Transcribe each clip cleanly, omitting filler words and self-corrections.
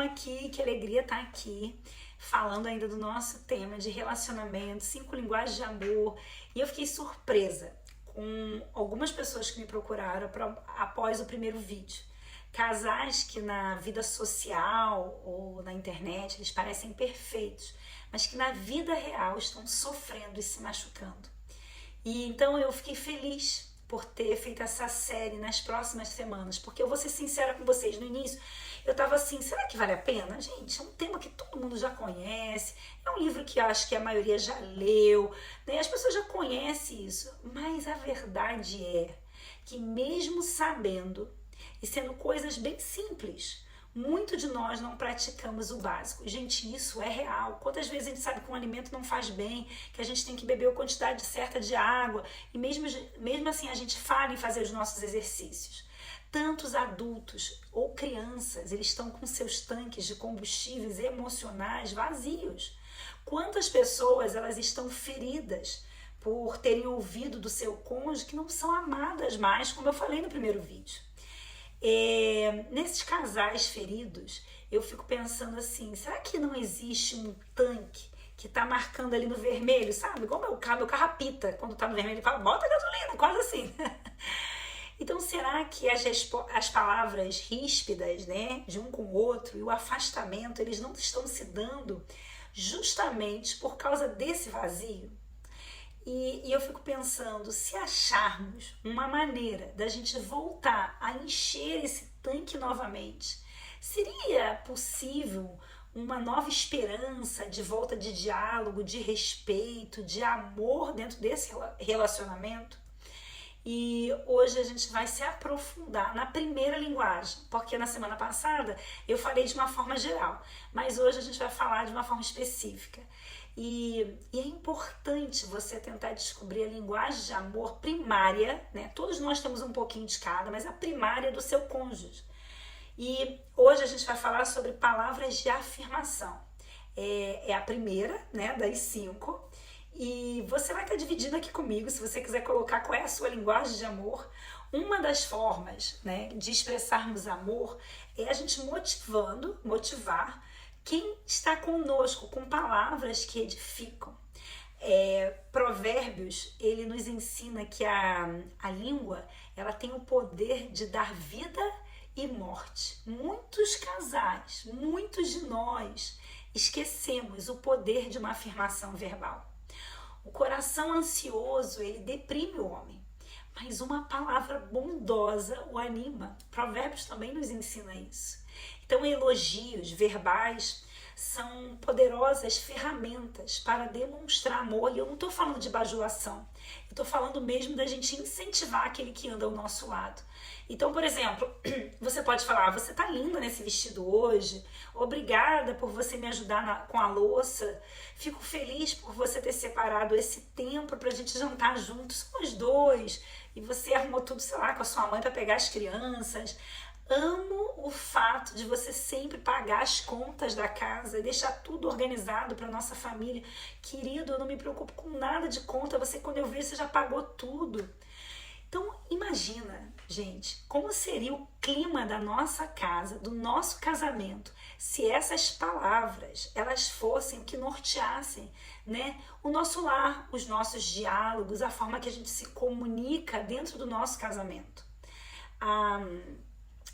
aqui, que alegria estar aqui, falando ainda do nosso tema de relacionamento, 5 linguagens de amor. E eu fiquei surpresa com algumas pessoas que me procuraram após o primeiro vídeo. Casais que na vida social ou na internet eles parecem perfeitos, mas que na vida real estão sofrendo e se machucando. E então eu fiquei feliz por ter feito essa série nas próximas semanas, porque eu vou ser sincera com vocês, no início eu tava assim, será que vale a pena? Gente, é um tema que todo mundo já conhece, é um livro que eu acho que a maioria já leu, né? As pessoas já conhecem isso, mas a verdade é que mesmo sabendo e sendo coisas bem simples, muito de nós não praticamos o básico. Gente, isso é real. Quantas vezes a gente sabe que um alimento não faz bem, que a gente tem que beber a quantidade certa de água, e mesmo assim a gente falha em fazer os nossos exercícios. Tantos adultos ou crianças, eles estão com seus tanques de combustíveis emocionais vazios. Quantas pessoas elas estão feridas por terem ouvido do seu cônjuge que não são amadas mais, como eu falei no primeiro vídeo. Nesses casais feridos, eu fico pensando assim, será que não existe um tanque que tá marcando ali no vermelho, sabe? Igual meu carro apita, quando tá no vermelho, ele fala, bota gasolina, quase assim. Então, será que as palavras ríspidas, né, de um com o outro e o afastamento, eles não estão se dando justamente por causa desse vazio? E eu fico pensando, se acharmos uma maneira da gente voltar a encher esse tanque novamente, seria possível uma nova esperança de volta de diálogo, de respeito, de amor dentro desse relacionamento? E hoje a gente vai se aprofundar na primeira linguagem, porque na semana passada eu falei de uma forma geral, mas hoje a gente vai falar de uma forma específica. E é importante você tentar descobrir a linguagem de amor primária, né? Todos nós temos um pouquinho de cada, mas a primária é do seu cônjuge. E hoje a gente vai falar sobre palavras de afirmação. É a primeira, né, das 5. E você vai estar dividindo aqui comigo, se você quiser colocar qual é a sua linguagem de amor. Uma das formas, né, de expressarmos amor é a gente motivar quem está conosco com palavras que edificam. Provérbios, ele nos ensina que a língua ela tem o poder de dar vida e morte. Muitos casais, muitos de nós esquecemos o poder de uma afirmação verbal. O coração ansioso, ele deprime o homem, mas uma palavra bondosa o anima. Provérbios também nos ensina isso. Então, elogios verbais são poderosas ferramentas para demonstrar amor. E eu não estou falando de bajulação, eu estou falando mesmo da gente incentivar aquele que anda ao nosso lado. Então, por exemplo, você pode falar, você tá linda nesse vestido hoje, obrigada por você me ajudar com a louça, fico feliz por você ter separado esse tempo pra gente jantar juntos, somos dois, e você arrumou tudo, sei lá, com a sua mãe para pegar as crianças. Amo o fato de você sempre pagar as contas da casa e deixar tudo organizado para nossa família. Querido, eu não me preocupo com nada de conta, você quando eu ver você já pagou tudo. Então imagina, gente, como seria o clima da nossa casa, do nosso casamento, se essas palavras, elas fossem o que norteassem, né, o nosso lar, os nossos diálogos, a forma que a gente se comunica dentro do nosso casamento.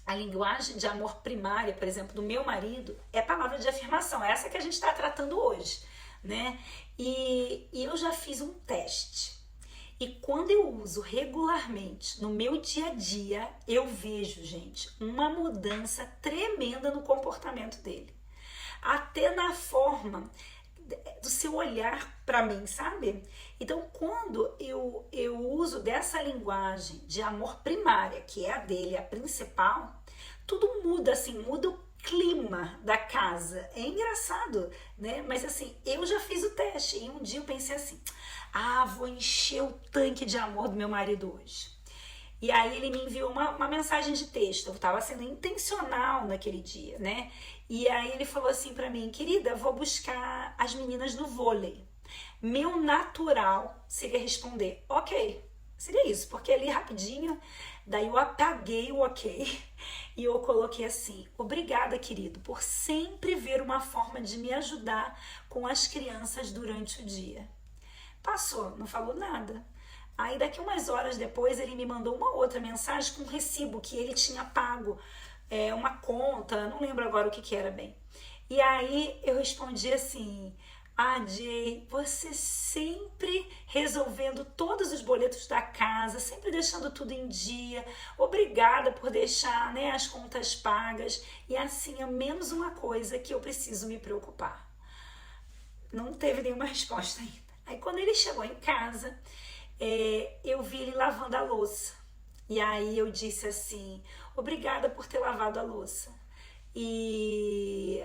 A linguagem de amor primária, por exemplo, do meu marido, é palavra de afirmação, essa que a gente está tratando hoje, né? E eu já fiz um teste. E quando eu uso regularmente no meu dia a dia, eu vejo, gente, uma mudança tremenda no comportamento dele. Até na forma do seu olhar para mim, sabe? Então, quando eu uso dessa linguagem de amor primária, que é a dele, a principal, tudo muda, assim, muda o clima da casa. É engraçado, né? Mas assim, eu já fiz o teste e um dia eu pensei assim, vou encher o tanque de amor do meu marido hoje. E aí ele me enviou uma mensagem de texto, eu estava sendo intencional naquele dia, né? E aí ele falou assim pra mim, querida, vou buscar as meninas no vôlei. Meu natural seria responder, ok, seria isso, porque ali rapidinho Daí eu apaguei o ok e eu coloquei assim: obrigada, querido, por sempre ver uma forma de me ajudar com as crianças durante o dia. Passou, não falou nada. Aí daqui umas horas depois ele me mandou uma outra mensagem com um recibo que ele tinha pago, uma conta, não lembro agora o que que era bem. E aí eu respondi assim: ah, Jay, você sempre resolvendo todos os boletos da casa, sempre deixando tudo em dia. Obrigada por deixar, né, as contas pagas. E assim é menos uma coisa que eu preciso me preocupar. Não teve nenhuma resposta ainda. Aí quando ele chegou em casa, eu vi ele lavando a louça. E aí eu disse assim: obrigada por ter lavado a louça. E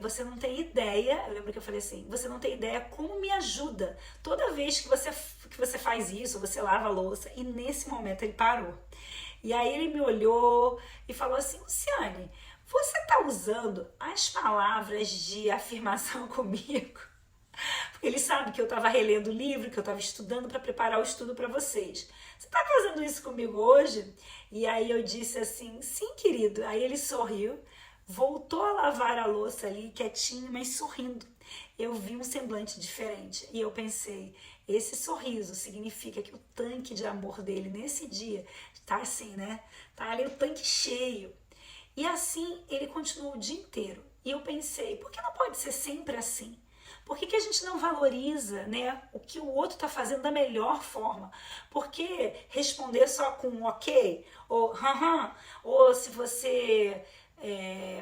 você não tem ideia, eu lembro que eu falei assim, você não tem ideia como me ajuda toda vez que você faz isso, você lava a louça. E nesse momento ele parou. E aí ele me olhou e falou assim: Luciane, você está usando as palavras de afirmação comigo? Porque ele sabe que eu estava relendo o livro, que eu estava estudando para preparar o estudo para vocês. Você está fazendo isso comigo hoje? E aí eu disse assim: sim, querido. Aí ele sorriu, voltou a lavar a louça ali, quietinho, mas sorrindo. Eu vi um semblante diferente e eu pensei: esse sorriso significa que o tanque de amor dele nesse dia tá assim, né? Tá ali o tanque cheio. E assim ele continuou o dia inteiro. E eu pensei: por que não pode ser sempre assim? Por que a gente não valoriza, né, o que o outro está fazendo da melhor forma? Por que responder só com um ok? Ou ou se você...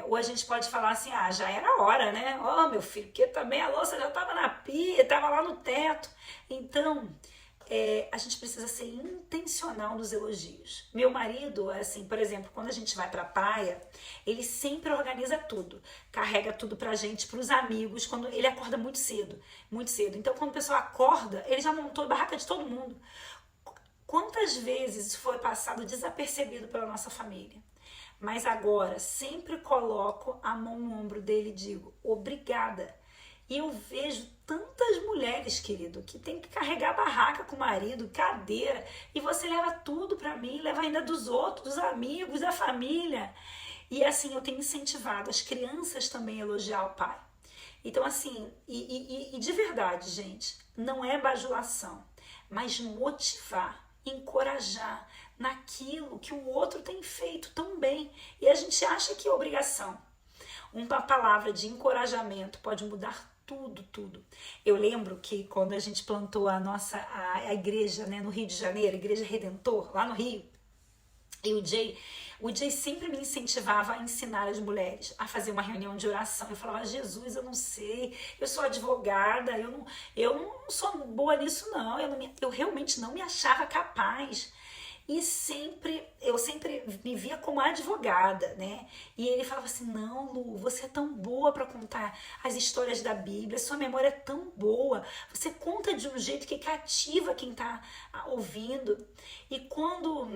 ou a gente pode falar assim: ah, já era hora, né? Oh, meu filho, porque também a louça já estava na pia, estava lá no teto. Então, a gente precisa ser intencional nos elogios. Meu marido, assim, por exemplo, quando a gente vai pra praia, ele sempre organiza tudo, carrega tudo pra gente, pros amigos, quando ele acorda muito cedo, muito cedo. Então, quando o pessoal acorda, ele já montou a barraca de todo mundo. Quantas vezes isso foi passado desapercebido pela nossa família? Mas agora, sempre coloco a mão no ombro dele e digo: obrigada. E eu vejo tantas mulheres, querido, que tem que carregar barraca com o marido, cadeira, e você leva tudo pra mim, leva ainda dos outros, dos amigos, da família. E assim, eu tenho incentivado as crianças também a elogiar o pai. Então assim, e de verdade, gente, não é bajulação, mas motivar, encorajar naquilo que o outro tem feito tão bem. E a gente acha que é obrigação. Uma palavra de encorajamento pode mudar tudo, tudo. Eu lembro que quando a gente plantou a igreja, né, no Rio de Janeiro, a Igreja Redentor, lá no Rio, e o Jay sempre me incentivava a ensinar as mulheres a fazer uma reunião de oração. Eu falava: Jesus, eu não sei, eu sou advogada, eu não sou boa nisso não, eu realmente não me achava capaz. E eu sempre me via como advogada, né? E ele falava assim: não, Lu, você é tão boa para contar as histórias da Bíblia, sua memória é tão boa, você conta de um jeito que cativa quem tá ouvindo. E quando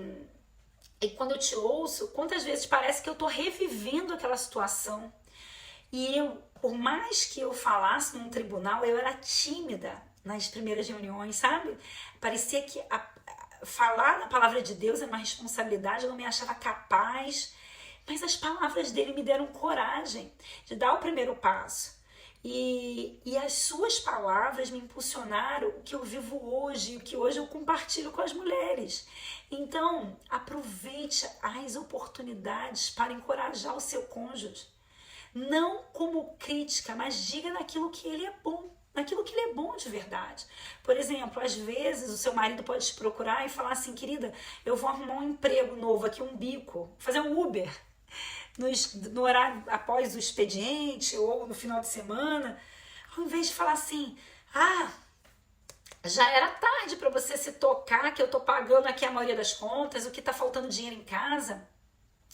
eu te ouço, quantas vezes parece que eu tô revivendo aquela situação. E por mais que eu falasse num tribunal, eu era tímida nas primeiras reuniões, sabe? Parecia que falar na palavra de Deus é uma responsabilidade, eu não me achava capaz, mas as palavras dele me deram coragem de dar o primeiro passo. E as suas palavras me impulsionaram o que eu vivo hoje, o que hoje eu compartilho com as mulheres. Então, aproveite as oportunidades para encorajar o seu cônjuge. Não como crítica, mas diga naquilo que ele é bom. Naquilo que ele é bom de verdade. Por exemplo, às vezes o seu marido pode te procurar e falar assim: querida, eu vou arrumar um emprego novo aqui, um bico, fazer um Uber no horário após o expediente ou no final de semana. Ao invés de falar assim: ah, já era tarde para você se tocar que eu tô pagando aqui a maioria das contas, o que tá faltando dinheiro em casa.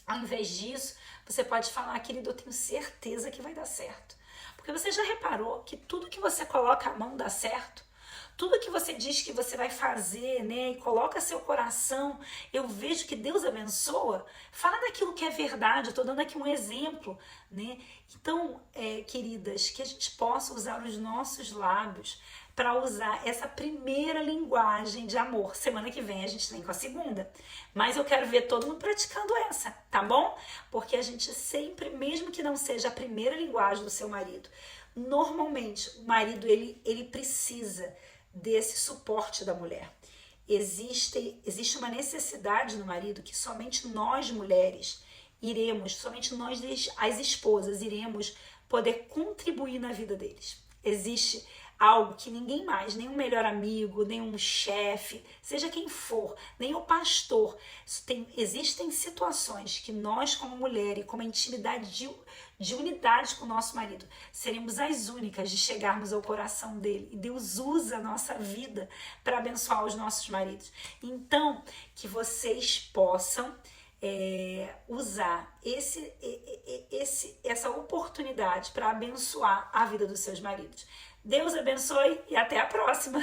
Ao invés disso, você pode falar: querido, eu tenho certeza que vai dar certo. Porque você já reparou que tudo que você coloca a mão dá certo? tudo que você diz que você vai fazer, né, e coloca seu coração, eu vejo que Deus abençoa. Fala daquilo que é verdade, eu estou dando aqui um exemplo, né? Então, queridas, que a gente possa usar os nossos lábios para usar essa primeira linguagem de amor. Semana que vem a gente vem com a segunda, mas eu quero ver todo mundo praticando essa, tá bom? Porque a gente sempre, mesmo que não seja a primeira linguagem do seu marido, normalmente o marido ele precisa desse suporte da mulher. Existe uma necessidade no marido que somente nós mulheres somente nós as esposas iremos poder contribuir na vida deles. Existe algo que ninguém mais, nem um melhor amigo, nem um chefe, seja quem for, nem o pastor. Existem situações que nós, como mulher e como intimidade de unidade com o nosso marido, seremos as únicas de chegarmos ao coração dele. E Deus usa a nossa vida para abençoar os nossos maridos. Então, que vocês possam usar essa oportunidade para abençoar a vida dos seus maridos. Deus abençoe e até a próxima!